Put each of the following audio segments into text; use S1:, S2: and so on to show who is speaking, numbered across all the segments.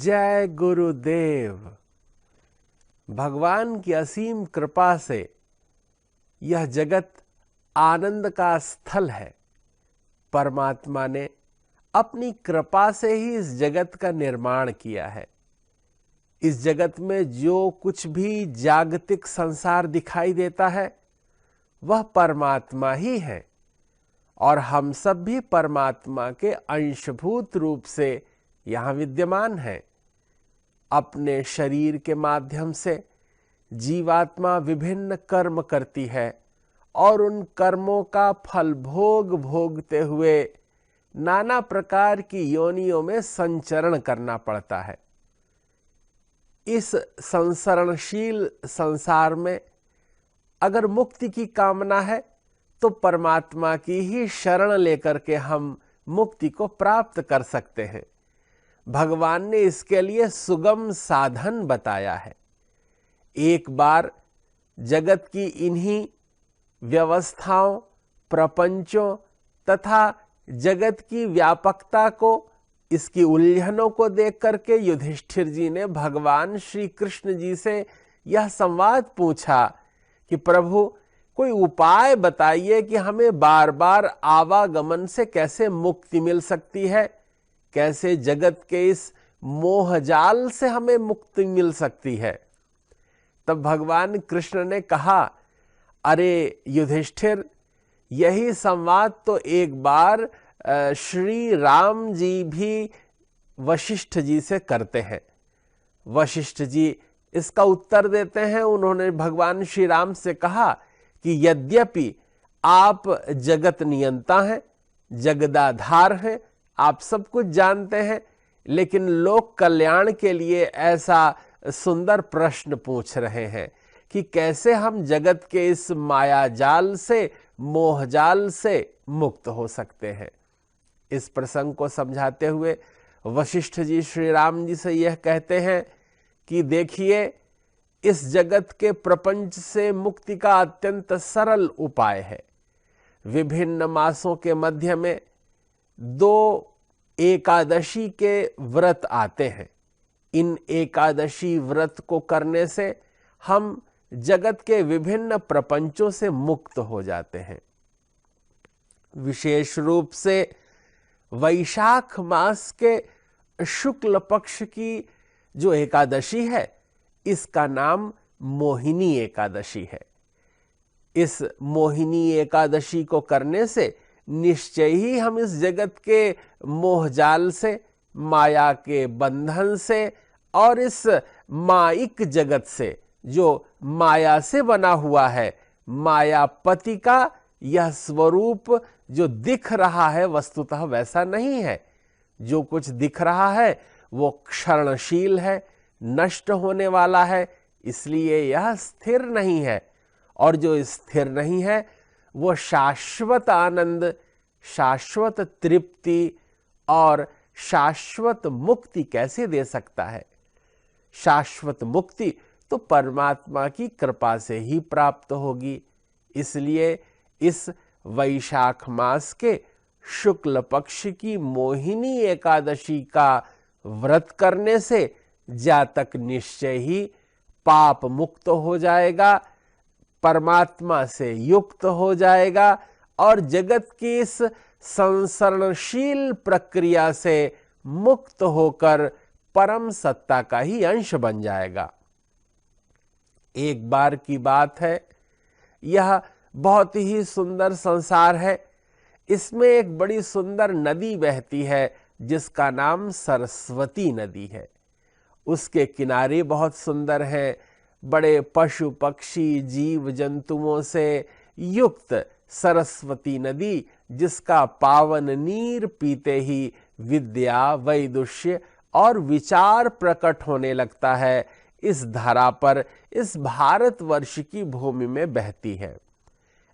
S1: जय गुरुदेव। भगवान की असीम कृपा से यह जगत आनंद का स्थल है। परमात्मा ने अपनी कृपा से ही इस जगत का निर्माण किया है। इस जगत में जो कुछ भी जागतिक संसार दिखाई देता है वह परमात्मा ही है और हम सब भी परमात्मा के अंशभूत रूप से यहाँ विद्यमान हैं। अपने शरीर के माध्यम से जीवात्मा विभिन्न कर्म करती है और उन कर्मों का फल भोगते हुए नाना प्रकार की योनियों में संचरण करना पड़ता है। इस संसरणशील संसार में अगर मुक्ति की कामना है तो परमात्मा की ही शरण लेकर के हम मुक्ति को प्राप्त कर सकते हैं। भगवान ने इसके लिए सुगम साधन बताया है। एक बार जगत की इन्हीं व्यवस्थाओं, प्रपंचों तथा जगत की व्यापकता को, इसकी उलझनों को देख करके युधिष्ठिर जी ने भगवान श्री कृष्ण जी से यह संवाद पूछा कि प्रभु कोई उपाय बताइए कि हमें बार बार आवागमन से कैसे मुक्ति मिल सकती है, कैसे जगत के इस मोहजाल से हमें मुक्ति मिल सकती है। तब भगवान कृष्ण ने कहा, अरे युधिष्ठिर, यही संवाद तो एक बार श्री राम जी भी वशिष्ठ जी से करते हैं। वशिष्ठ जी इसका उत्तर देते हैं। उन्होंने भगवान श्री राम से कहा कि यद्यपि आप जगत नियंता हैं, जगदाधार हैं, आप सब कुछ जानते हैं, लेकिन लोक कल्याण के लिए ऐसा सुंदर प्रश्न पूछ रहे हैं कि कैसे हम जगत के इस माया जाल से, मोहजाल से मुक्त हो सकते हैं। इस प्रसंग को समझाते हुए वशिष्ठ जी श्री राम जी से यह कहते हैं कि देखिए, इस जगत के प्रपंच से मुक्ति का अत्यंत सरल उपाय है। विभिन्न मासों के मध्य में 2 एकादशी के व्रत आते हैं। इन एकादशी व्रत को करने से हम जगत के विभिन्न प्रपंचों से मुक्त हो जाते हैं। विशेष रूप से वैशाख मास के शुक्ल पक्ष की जो एकादशी है, इसका नाम मोहिनी एकादशी है। इस मोहिनी एकादशी को करने से निश्चय ही हम इस जगत के मोहजाल से, माया के बंधन से और इस माइक जगत से, जो माया से बना हुआ है, मायापति का यह स्वरूप जो दिख रहा है वस्तुतः वैसा नहीं है। जो कुछ दिख रहा है वो क्षणशील है, नष्ट होने वाला है, इसलिए यह स्थिर नहीं है। और जो स्थिर नहीं है वो शाश्वत आनंद, शाश्वत तृप्ति और शाश्वत मुक्ति कैसे दे सकता है। शाश्वत मुक्ति तो परमात्मा की कृपा से ही प्राप्त होगी। इसलिए इस वैशाख मास के शुक्ल पक्ष की मोहिनी एकादशी का व्रत करने से जातक निश्चय ही पाप मुक्त हो जाएगा, परमात्मा से युक्त हो जाएगा और जगत की इस संसरणशील प्रक्रिया से मुक्त होकर परम सत्ता का ही अंश बन जाएगा। एक बार की बात है, यह बहुत ही सुंदर संसार है। इसमें एक बड़ी सुंदर नदी बहती है जिसका नाम सरस्वती नदी है। उसके किनारे बहुत सुंदर हैं, बड़े पशु पक्षी जीव जंतुओं से युक्त सरस्वती नदी, जिसका पावन नीर पीते ही विद्या, वैदुष्य और विचार प्रकट होने लगता है, इस धरा पर, इस भारतवर्ष की भूमि में बहती है।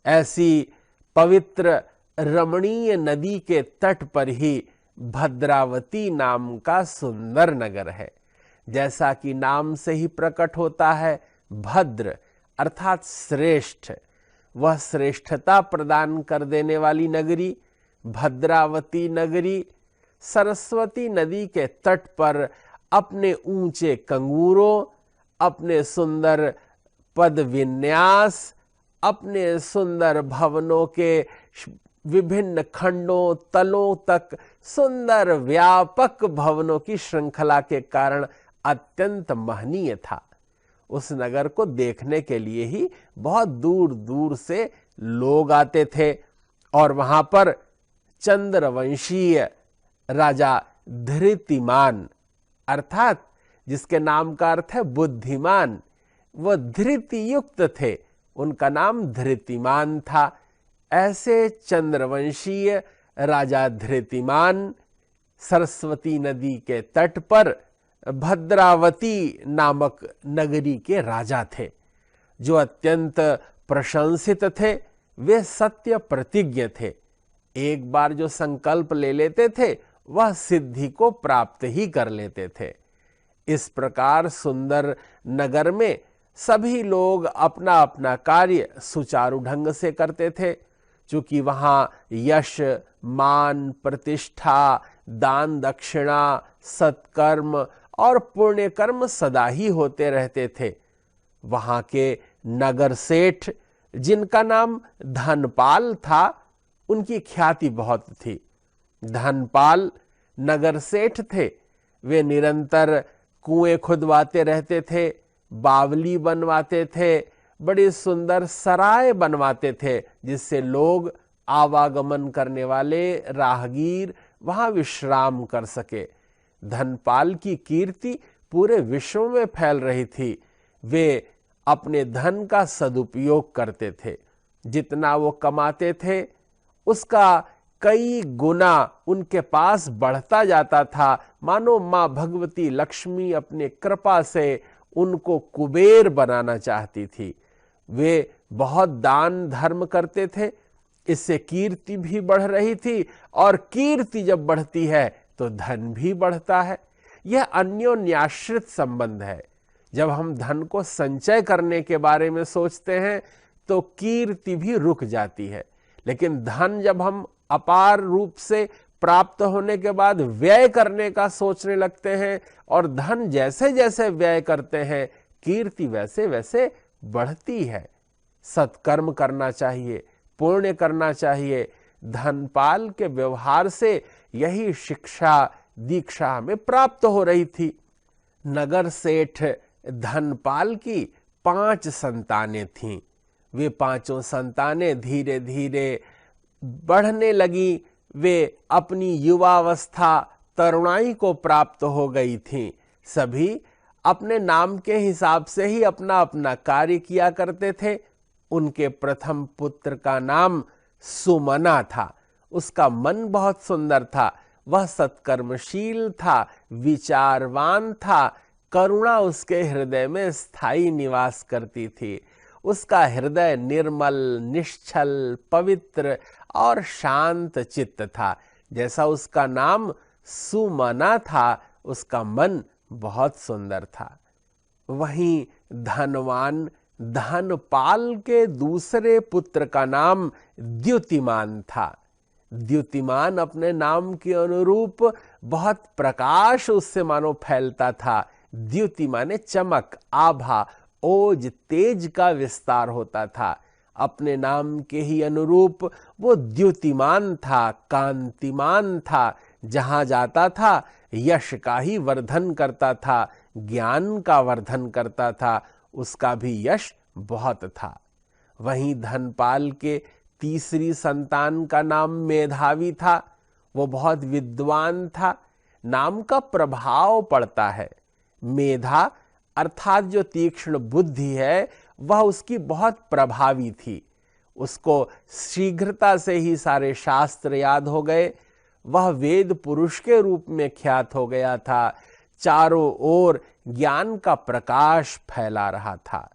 S1: ऐसी पवित्र रमणीय नदी के तट पर ही भद्रावती नाम का सुंदर नगर है। जैसा कि नाम से ही प्रकट होता है, भद्र अर्थात श्रेष्ठ, वह श्रेष्ठता प्रदान कर देने वाली नगरी भद्रावती नगरी सरस्वती नदी के तट पर अपने ऊंचे कंगूरों, अपने सुंदर पद विन्यास, अपने सुंदर भवनों के विभिन्न खंडों तलों तक सुंदर व्यापक भवनों की श्रृंखला के कारण अत्यंत महनीय था। उस नगर को देखने के लिए ही बहुत दूर दूर से लोग आते थे और वहां पर चंद्रवंशीय राजा धृतिमान, अर्थात जिसके नाम का अर्थ है बुद्धिमान, वह धृति युक्त थे, उनका नाम धृतिमान था। ऐसे चंद्रवंशीय राजा धृतिमान सरस्वती नदी के तट पर भद्रावती नामक नगरी के राजा थे, जो अत्यंत प्रशंसित थे। वे सत्य प्रतिज्ञ थे। एक बार जो संकल्प ले लेते थे वह सिद्धि को प्राप्त ही कर लेते थे। इस प्रकार सुंदर नगर में सभी लोग अपना अपना कार्य सुचारू ढंग से करते थे। चूंकि वहां यश, मान, प्रतिष्ठा, दान दक्षिणा, सत्कर्म और पुण्य कर्म सदा ही होते रहते थे। वहां के नगर सेठ, जिनका नाम धनपाल था, उनकी ख्याति बहुत थी। धनपाल नगर सेठ थे। वे निरंतर कुएं खुदवाते रहते थे, बावली बनवाते थे, बड़ी सुंदर सराय बनवाते थे, जिससे लोग, आवागमन करने वाले राहगीर वहां विश्राम कर सके। धनपाल की कीर्ति पूरे विश्व में फैल रही थी। वे अपने धन का सदुपयोग करते थे। जितना वो कमाते थे उसका कई गुना उनके पास बढ़ता जाता था। मानो मां भगवती लक्ष्मी अपने कृपा से उनको कुबेर बनाना चाहती थी। वे बहुत दान धर्म करते थे, इससे कीर्ति भी बढ़ रही थी, और कीर्ति जब बढ़ती है तो धन भी बढ़ता है। यह अन्योन्याश्रित संबंध है। जब हम धन को संचय करने के बारे में सोचते हैं तो कीर्ति भी रुक जाती है, लेकिन धन जब हम अपार रूप से प्राप्त होने के बाद व्यय करने का सोचने लगते हैं, और धन जैसे जैसे व्यय करते हैं कीर्ति वैसे वैसे बढ़ती है। सत्कर्म करना चाहिए, पुण्य करना चाहिए। धनपाल के व्यवहार से यही शिक्षा दीक्षा हमें प्राप्त हो रही थी। नगर सेठ धनपाल की 5 संतानें थीं। वे 5 संतानें धीरे धीरे बढ़ने लगी। वे अपनी युवावस्था, तरुणाई को प्राप्त हो गई थीं। सभी अपने नाम के हिसाब से ही अपना अपना कार्य किया करते थे। उनके प्रथम पुत्र का नाम सुमना था। उसका मन बहुत सुंदर था। वह सत्कर्मशील था, विचारवान था। करुणा उसके हृदय में स्थायी निवास करती थी। उसका हृदय निर्मल, निश्चल, पवित्र और शांत चित्त था। जैसा उसका नाम सुमना था, उसका मन बहुत सुंदर था। वहीं धनवान धनपाल के दूसरे पुत्र का नाम द्युतिमान था। द्युतिमान अपने नाम के अनुरूप बहुत प्रकाश उससे मानो फैलता था। द्युति माने चमक, आभा, ओज, तेज का विस्तार होता था। अपने नाम के ही अनुरूप वो द्युतिमान था, कांतिमान था। जहां जाता था यश का ही वर्धन करता था, ज्ञान का वर्धन करता था। उसका भी यश बहुत था। वहीं धनपाल के तीसरी संतान का नाम मेधावी था। वो बहुत विद्वान था। नाम का प्रभाव पड़ता है। मेधा अर्थात जो तीक्ष्ण बुद्धि है वह उसकी बहुत प्रभावी थी। उसको शीघ्रता से ही सारे शास्त्र याद हो गए। वह वेद पुरुष के रूप में ख्यात हो गया था। चारों ओर ज्ञान का प्रकाश फैला रहा था।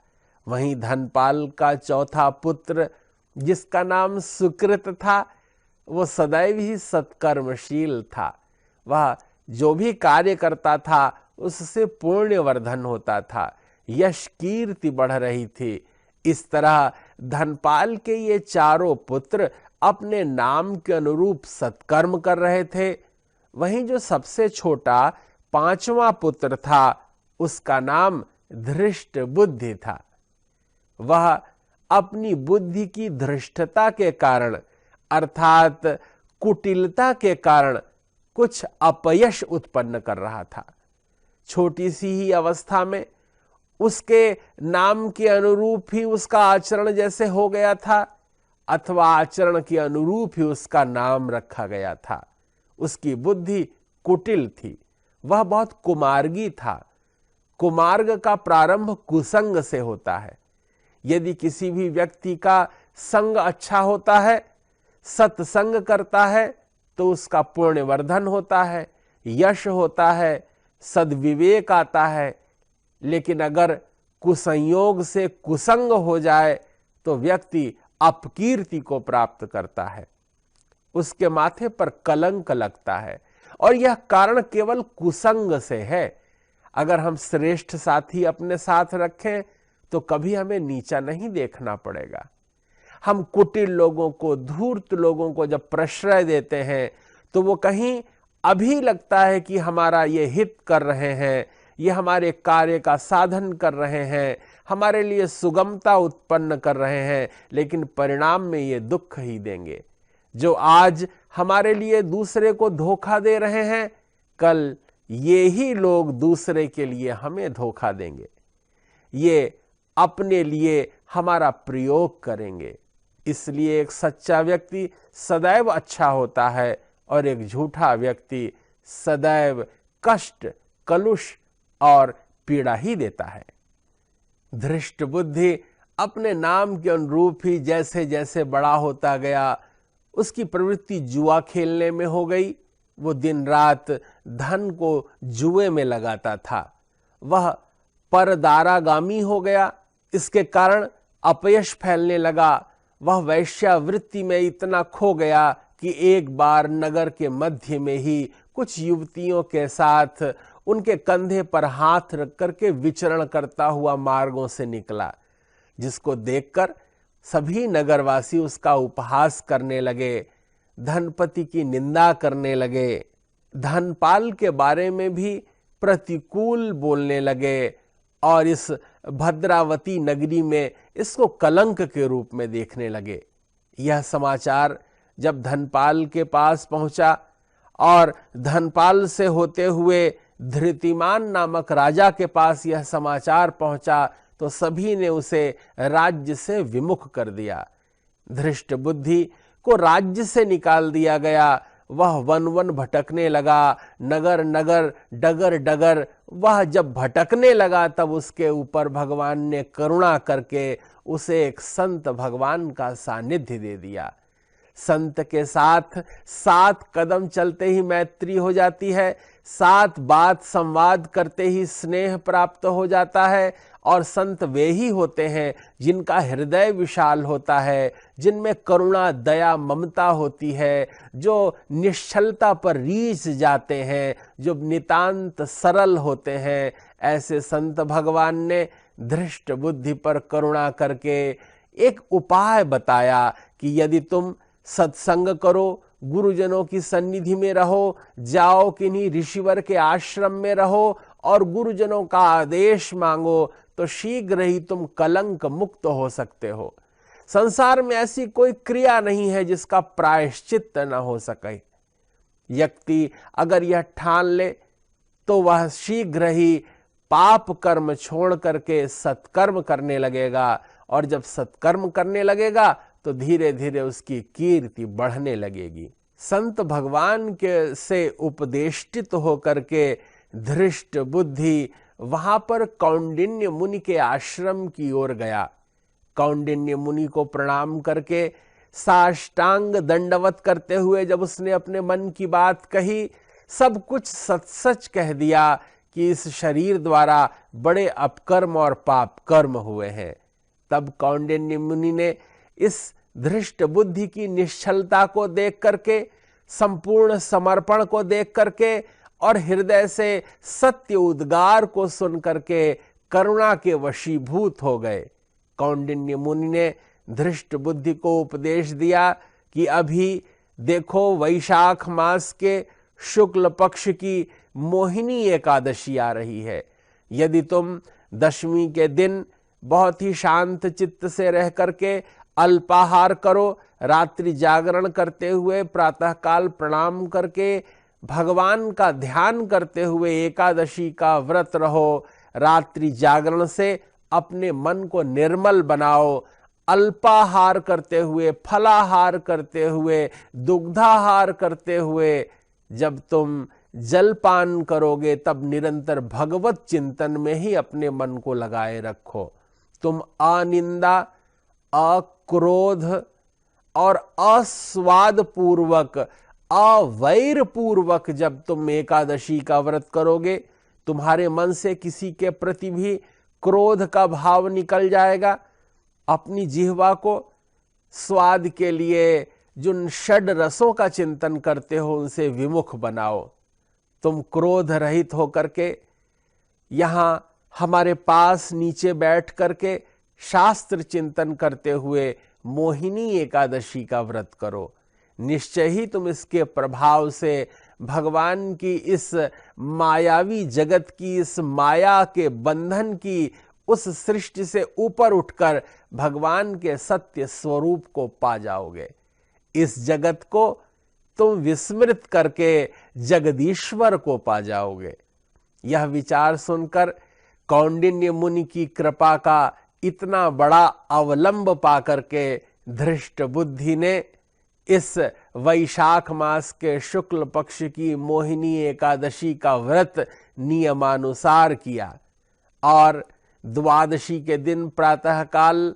S1: वहीं धनपाल का चौथा पुत्र, जिसका नाम सुकृत था, वो सदैव ही सत्कर्मशील था। वह जो भी कार्य करता था उससे पुण्यवर्धन होता था। यश कीर्ति बढ़ रही थी। इस तरह धनपाल के ये चारों पुत्र अपने नाम के अनुरूप सत्कर्म कर रहे थे। वहीं जो सबसे छोटा 5वां पुत्र था, उसका नाम धृष्ट बुद्धि था। वह अपनी बुद्धि की धृष्टता के कारण अर्थात कुटिलता के कारण कुछ अपयश उत्पन्न कर रहा था। छोटी सी ही अवस्था में उसके नाम के अनुरूप ही उसका आचरण जैसे हो गया था, अथवा आचरण के अनुरूप ही उसका नाम रखा गया था। उसकी बुद्धि कुटिल थी, वह बहुत कुमार्गी था। कुमार्ग का प्रारंभ कुसंग से होता है। यदि किसी भी व्यक्ति का संग अच्छा होता है, सत्संग करता है, तो उसका पुण्यवर्धन होता है, यश होता है, सद्विवेक आता है। लेकिन अगर कुसंयोग से कुसंग हो जाए तो व्यक्ति अपकीर्ति को प्राप्त करता है, उसके माथे पर कलंक लगता है, और यह कारण केवल कुसंग से है। अगर हम श्रेष्ठ साथी अपने साथ रखें तो कभी हमें नीचा नहीं देखना पड़ेगा। हम कुटिल लोगों को, धूर्त लोगों को जब प्रश्रय देते हैं तो वो कहीं अभी लगता है कि हमारा ये हित कर रहे हैं, ये हमारे कार्य का साधन कर रहे हैं, हमारे लिए सुगमता उत्पन्न कर रहे हैं, लेकिन परिणाम में ये दुख ही देंगे। जो आज हमारे लिए दूसरे को धोखा दे रहे हैं, कल ये ही लोग दूसरे के लिए हमें धोखा देंगे। ये अपने लिए हमारा प्रयोग करेंगे। इसलिए एक सच्चा व्यक्ति सदैव अच्छा होता है और एक झूठा व्यक्ति सदैव कष्ट, कलुष और पीड़ा ही देता है। धृष्ट बुद्धि अपने नाम के अनुरूप ही जैसे जैसे बड़ा होता गया, उसकी प्रवृत्ति जुआ खेलने में हो गई। वो दिन रात धन को जुए में लगाता था। वह परदारागामी हो गया। इसके कारण अपयश फैलने लगा। वह वैश्यावृत्ति में इतना खो गया कि एक बार नगर के मध्य में ही कुछ युवतियों के साथ उनके कंधे पर हाथ रख करके विचरण करता हुआ मार्गों से निकला, जिसको देखकर सभी नगरवासी उसका उपहास करने लगे, धनपति की निंदा करने लगे, धनपाल के बारे में भी प्रतिकूल बोलने लगे और इस भद्रावती नगरी में इसको कलंक के रूप में देखने लगे। यह समाचार जब धनपाल के पास पहुंचा और धनपाल से होते हुए धृतिमान नामक राजा के पास यह समाचार पहुंचा, तो सभी ने उसे राज्य से विमुख कर दिया। धृष्ट बुद्धि को राज्य से निकाल दिया गया। वह वन वन भटकने लगा, नगर नगर, डगर डगर। वह जब भटकने लगा तब उसके ऊपर भगवान ने करुणा करके उसे एक संत भगवान का सानिध्य दे दिया। संत के साथ 7 कदम चलते ही मैत्री हो जाती है, 7 बात संवाद करते ही स्नेह प्राप्त हो जाता है। और संत वे ही होते हैं जिनका हृदय विशाल होता है, जिनमें करुणा, दया, ममता होती है, जो निश्चलता पर रीझ जाते हैं, जो नितांत सरल होते हैं। ऐसे संत भगवान ने धृष्ट बुद्धि पर करुणा करके एक उपाय बताया कि यदि तुम सत्संग करो, गुरुजनों की सन्निधि में रहो, जाओ किन्हीं ऋषिवर के आश्रम में रहो और गुरुजनों का आदेश मांगो, तो शीघ्र ही तुम कलंक मुक्त हो सकते हो। संसार में ऐसी कोई क्रिया नहीं है जिसका प्रायश्चित न हो सके। व्यक्ति अगर यह ठान ले तो वह शीघ्र ही पाप कर्म छोड़ करके सत्कर्म करने लगेगा, और जब सत्कर्म करने लगेगा तो धीरे धीरे उसकी कीर्ति बढ़ने लगेगी। संत भगवान के से उपदेष्टित होकर के धृष्ट बुद्धि वहां पर कौंडिन्य मुनि के आश्रम की ओर गया। कौंडिन्य मुनि को प्रणाम करके साष्टांग दंडवत करते हुए जब उसने अपने मन की बात कही, सब कुछ सच सच कह दिया कि इस शरीर द्वारा बड़े अपकर्म और पाप कर्म हुए हैं, तब कौंडिन्य मुनि ने इस धृष्ट बुद्धि की निश्चलता को देख करके, संपूर्ण समर्पण को देख करके और हृदय से सत्य उद्गार को सुन करके करुणा के वशीभूत हो गए। कौंडिन्य मुनि ने धृष्ट बुद्धि को उपदेश दिया कि अभी देखो, वैशाख मास के शुक्ल पक्ष की मोहिनी एकादशी आ रही है। यदि तुम दशमी के दिन बहुत ही शांत चित्त से रह करके अल्पाहार करो, रात्रि जागरण करते हुए प्रातःकाल प्रणाम करके भगवान का ध्यान करते हुए एकादशी का व्रत रहो, रात्रि जागरण से अपने मन को निर्मल बनाओ, अल्पाहार करते हुए, फलाहार करते हुए, दुग्धाहार करते हुए जब तुम जलपान करोगे तब निरंतर भगवत चिंतन में ही अपने मन को लगाए रखो। तुम अनिंदा, अक्रोध और अस्वाद पूर्वक, अवैर पूर्वक जब तुम एकादशी का व्रत करोगे, तुम्हारे मन से किसी के प्रति भी क्रोध का भाव निकल जाएगा। अपनी जिह्वा को स्वाद के लिए जिन षड रसों का चिंतन करते हो उनसे विमुख बनाओ। तुम क्रोध रहित होकर के यहां हमारे पास नीचे बैठ करके शास्त्र चिंतन करते हुए मोहिनी एकादशी का व्रत करो। निश्चय ही तुम इसके प्रभाव से भगवान की इस मायावी जगत की, इस माया के बंधन की उस सृष्टि से ऊपर उठकर भगवान के सत्य स्वरूप को पा जाओगे। इस जगत को तुम विस्मृत करके जगदीश्वर को पा जाओगे। यह विचार सुनकर कौंडिन्य मुनि की कृपा का इतना बड़ा अवलंब पाकर के धृष्ट बुद्धि ने इस वैशाख मास के शुक्ल पक्ष की मोहिनी एकादशी का व्रत नियमानुसार किया और द्वादशी के दिन प्रातःकाल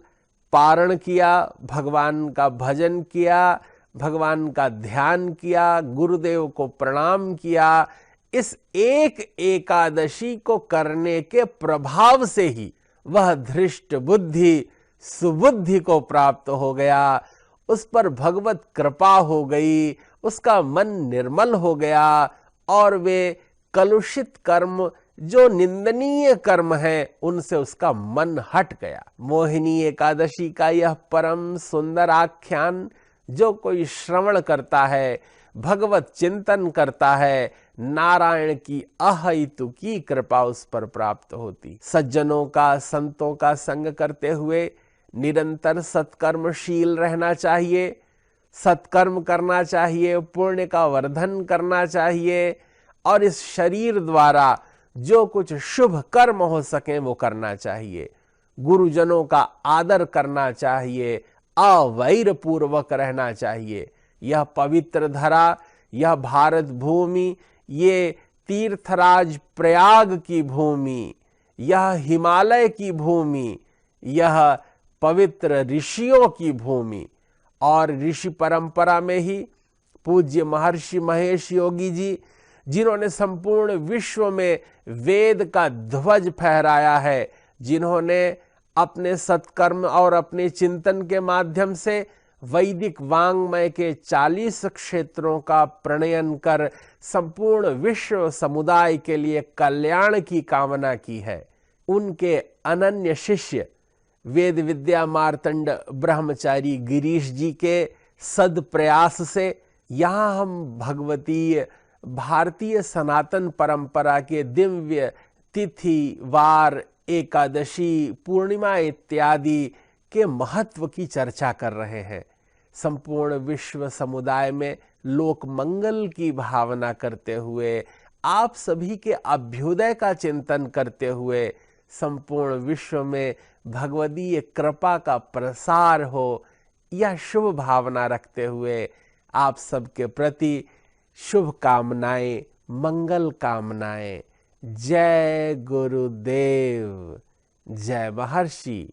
S1: पारण किया, भगवान का भजन किया, भगवान का ध्यान किया, गुरुदेव को प्रणाम किया। इस एक एकादशी को करने के प्रभाव से ही वह धृष्ट बुद्धि सुबुद्धि को प्राप्त हो गया, उस पर भगवत कृपा हो गई, उसका मन निर्मल हो गया और वे कलुषित कर्म जो निंदनीय कर्म है उनसे उसका मन हट गया। मोहिनी एकादशी का यह परम सुंदर आख्यान जो कोई श्रवण करता है, भगवत चिंतन करता है, नारायण की अहेतुकी कृपा उस पर प्राप्त होती। सज्जनों का, संतों का संग करते हुए निरंतर सत्कर्मशील रहना चाहिए, सत्कर्म करना चाहिए, पुण्य का वर्धन करना चाहिए और इस शरीर द्वारा जो कुछ शुभ कर्म हो सके वो करना चाहिए। गुरुजनों का आदर करना चाहिए, अवैर पूर्वक रहना चाहिए। यह पवित्र धरा, यह भारत भूमि, ये तीर्थराज प्रयाग की भूमि, यह हिमालय की भूमि, यह पवित्र ऋषियों की भूमि और ऋषि परंपरा में ही पूज्य महर्षि महेश योगी जी जिन्होंने संपूर्ण विश्व में वेद का ध्वज फहराया है, जिन्होंने अपने सत्कर्म और अपने चिंतन के माध्यम से वैदिक वांग्मय के 40 क्षेत्रों का प्रणयन कर संपूर्ण विश्व समुदाय के लिए कल्याण की कामना की है। उनके अनन्य शिष्य वेद विद्या मार्तंड ब्रह्मचारी गिरीश जी के सद प्रयास से यहाँ हम भगवतीय भारतीय सनातन परंपरा के दिव्य तिथि, वार, एकादशी, पूर्णिमा इत्यादि के महत्व की चर्चा कर रहे हैं। संपूर्ण विश्व समुदाय में लोक मंगल की भावना करते हुए, आप सभी के अभ्युदय का चिंतन करते हुए संपूर्ण विश्व में भगवदीय कृपा का प्रसार हो, यह शुभ भावना रखते हुए आप सबके प्रति शुभ कामनाएं, मंगल कामनाएं। जय गुरुदेव, जय महर्षि